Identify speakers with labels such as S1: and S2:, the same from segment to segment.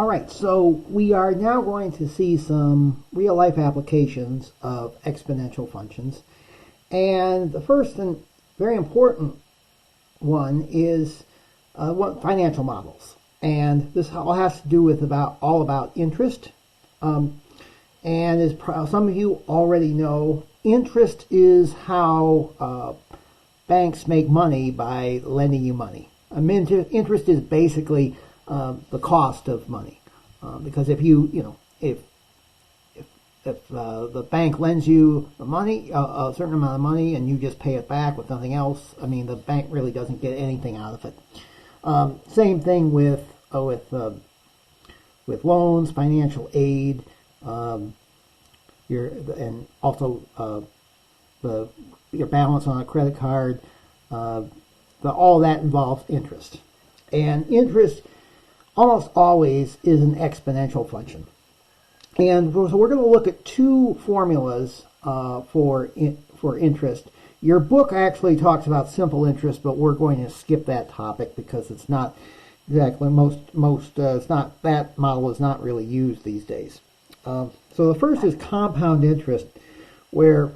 S1: All right, so we are now going to see some real-life applications of exponential functions. And the first and very important one is financial models. And this all has to do with all about interest. And as some of you already know, interest is how banks make money by lending you money. Interest is basically the cost of money, because if the bank lends you the money, a certain amount of money, and you just pay it back with nothing else, I mean, the bank really doesn't get anything out of it. Same thing with loans, financial aid, and also your balance on a credit card. All that involves interest, and interest almost always is an exponential function. And so we're going to look at two formulas for interest. Your book actually talks about simple interest, but we're going to skip that topic because it's not exactly it's not, that model is not really used these days. So the first is compound interest, where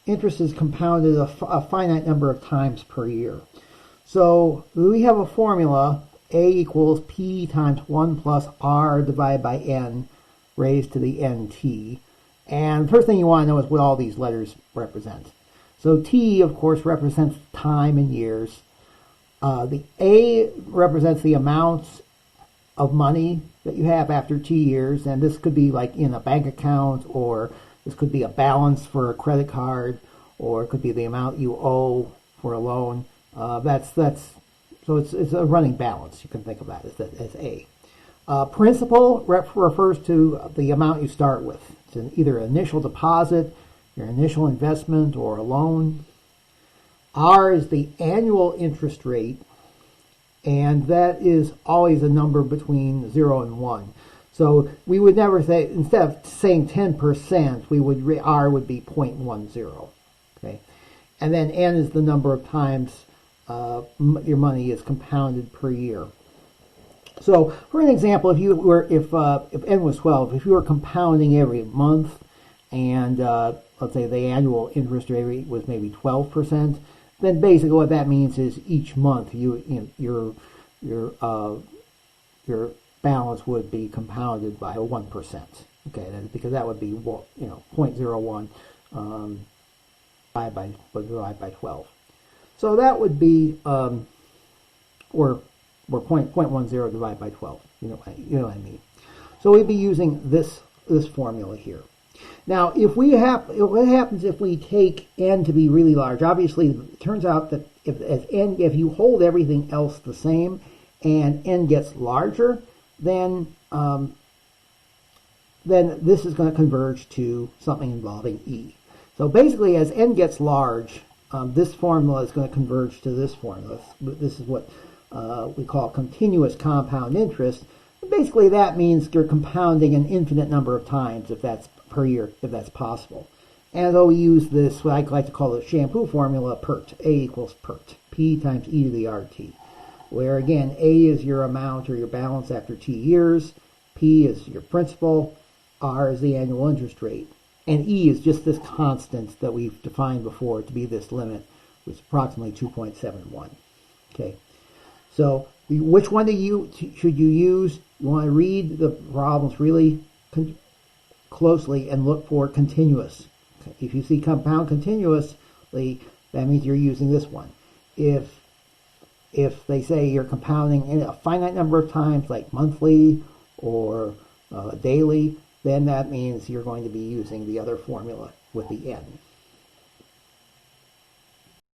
S1: interest is compounded a finite number of times per year. So we have a formula: A equals P times 1 plus R divided by N raised to the NT. And the first thing you want to know is what all these letters represent. So T, of course, represents time in years. The A represents the amounts of money that you have after T years. And this could be like in a bank account, or this could be a balance for a credit card, or it could be the amount you owe for a loan. So it's a running balance. You can think of that as A. Principal refers to the amount you start with. It's either an initial deposit, your initial investment, or a loan. R is the annual interest rate, and that is always a number between 0 and 1. So we would never say, instead of saying 10%, R would be 0.10. Okay, and then N is the number of times your money is compounded per year. So, for an example, if N was 12, if you were compounding every month, and let's say the annual interest rate was maybe 12%, then basically what that means is each month your balance would be compounded by 1%. Okay, because that would be 0.01 divided by 12. So that would be or 0.10 divided by 12. You know what I mean. So we'd be using this formula here. Now, what happens if we take N to be really large? Obviously, it turns out that if you hold everything else the same and N gets larger, then this is going to converge to something involving E. So basically, as N gets large, this formula is going to converge to this formula. This is what we call continuous compound interest. Basically, that means you're compounding an infinite number of times per year, if that's possible. And though we use this, what I like to call the shampoo formula, PERT. A equals PERT. P times E to the RT. Where, again, A is your amount or your balance after T years. P is your principal. R is the annual interest rate. And E is just this constant that we've defined before to be this limit, which is approximately 2.71. Okay. So which one should you use? You want to read the problems really closely and look for continuous. If you see compound continuously, that means you're using this one. If they say you're compounding in a finite number of times, like monthly or daily, then that means you're going to be using the other formula with the N.